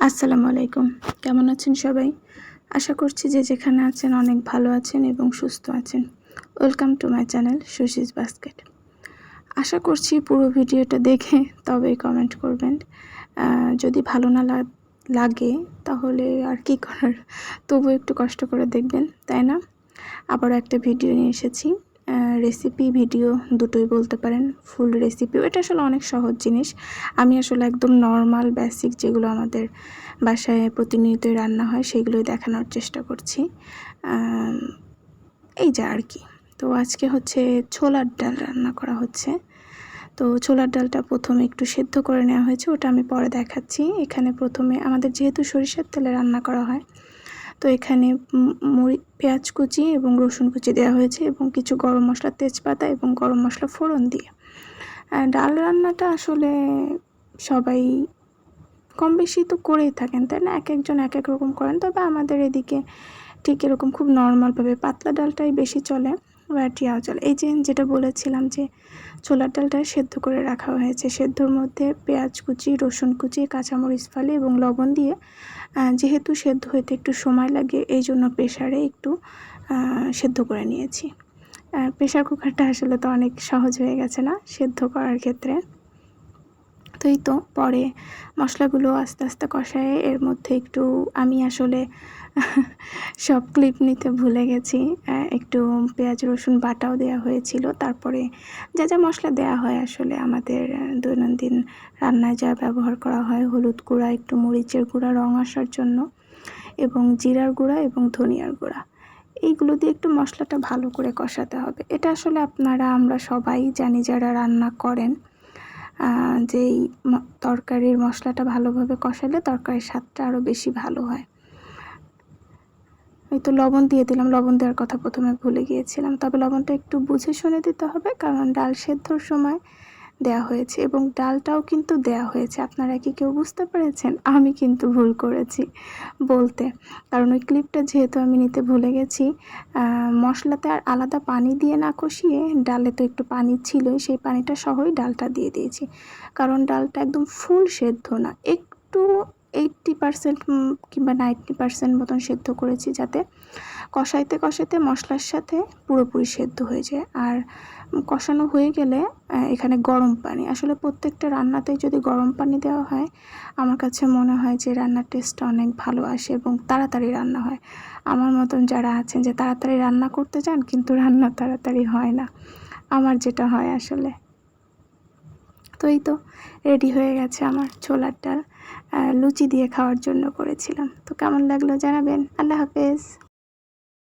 আসসালামু আলাইকুম। কেমন আছেন সবাই? আশা করছি যে যেখানে আছেন অনেক ভালো আছেন এবং সুস্থ আছেন। Welcome to my channel Sushis basket. আশা করছি পুরো ভিডিওটা দেখে তবেই কমেন্ট করবেন। যদি ভালো না লাগে তাহলে আর কি করার, তবুও একটু কষ্ট করে দেখবেন, তাই না? আবারও একটা ভিডিও নিয়ে এসেছি। রেসিপি ভিডিও দুটোই বলতে পারেন, ফুল রেসিপিও। এটা আসলে অনেক সহজ জিনিস। আমি আসলে একদম নর্মাল বেসিক যেগুলো আমাদের বাসায় প্রতিনিয়তই রান্না হয় সেগুলোই দেখানোর চেষ্টা করছি। এই যা আর কি। তো আজকে হচ্ছে ছোলার ডাল রান্না করা হচ্ছে। তো ছোলার ডালটা প্রথমে একটু সেদ্ধ করে নেওয়া হয়েছে, ওটা আমি পরে দেখাচ্ছি। এখানে প্রথমে আমাদের যেহেতু সরিষার তেলে রান্না করা হয়, তো এখানে পেঁয়াজ কুচি এবং রসুন কুচি দেওয়া হয়েছে এবং কিছু গরম মশলা, তেজপাতা এবং গরম মশলা ফোড়ন দিয়ে। ডাল রান্নাটা আসলে সবাই কম বেশি তো করেই থাকেন, তাই না? এক একজন এক এক রকম করেন, তবে আমাদের এদিকে ঠিক এরকম খুব নর্মালভাবে পাতলা ডালটাই বেশি চলে, বাটিয়াও চলে। এই যে যেটা বলেছিলাম যে ছোলার ডালটা সেদ্ধ করে রাখা হয়েছে, সেদ্ধর মধ্যে পেঁয়াজ কুচি, রসুন কুচি, কাঁচামরিচ ফালি এবং লবণ দিয়ে, যেহেতু সেদ্ধ হইতে একটু সময় লাগে এই জন্য প্রেশারে একটু সেদ্ধ করে নিয়েছি। প্রেশার কুকারটা আসলে তো অনেক সহজ হয়ে গেছে না সেদ্ধ করার ক্ষেত্রে। তো এই তো পরে মশলাগুলো আস্তে আস্তে কষায়, এর মধ্যে একটু আমি আসলে সব ক্লিপ নিতে ভুলে গেছি। একটু পেঁয়াজ রসুন বাটাও দেওয়া হয়েছিল। তারপরে যা যা মশলা দেওয়া হয় আসলে আমাদের দৈনন্দিন রান্নায় যা ব্যবহার করা হয়, হলুদ গুঁড়া, একটু মরিচের গুঁড়া রং আসার জন্য, এবং জিরার গুঁড়া এবং ধনিয়ার গুঁড়া, এইগুলো দিয়ে একটু মশলাটা ভালো করে কষাতে হবে। এটা আসলে আমরা সবাই জানি যারা রান্না করেন, যেই তরকারির মশলাটা ভালোভাবে কষালে তরকারির স্বাদটা আরও বেশি ভালো হয়। এই তো লবণ দিয়ে দিলাম, লবণ দেওয়ার কথা প্রথমে ভুলে গিয়েছিলাম, তবে লবণটা একটু বুঝে শুনে দিতে হবে, কারণ ডাল সেদ্ধর সময় দেয়া হয়েছে এবং ডালটাও কিন্তু দেয়া হয়েছে। আপনারা কি কেউ বুঝতে পেরেছেন? আমি কিন্তু ভুল করেছি বলতে, কারণ ওই ক্লিপটা যেহেতু আমি নিতে ভুলে গেছি। মশলাতে আর আলাদা পানি দিয়ে না কষিয়ে ডালে তো একটু পানি ছিলই, সেই পানিটা সহই ডালটা দিয়ে দিয়েছি, কারণ ডালটা একদম ফুল সেদ্ধ না, একটু 80% কিংবা 90% মতন সেদ্ধ করেছি, যাতে কষাইতে কষাইতে মশলার সাথে পুরোপুরি সেদ্ধ হয়ে যায়। আর কষানো হয়ে গেলে এখানে গরম পানি, আসলে প্রত্যেকটা রান্নাতেই যদি গরম পানি দেওয়া হয় আমার কাছে মনে হয় যে রান্নার টেস্টটা অনেক ভালো আসে এবং তাড়াতাড়ি রান্না হয়। আমার মতন যারা আছেন যে তাড়াতাড়ি রান্না করতে চান কিন্তু রান্না তাড়াতাড়ি হয় না, আমার যেটা হয় আসলে। তো এই তো রেডি হয়ে গেছে আমার ছোলার ডাল। লুচি দিয়ে খাওয়ার জন্য করেছিলাম। তো কেমন লাগলো জানাবেন। আল্লাহ হাফেজ।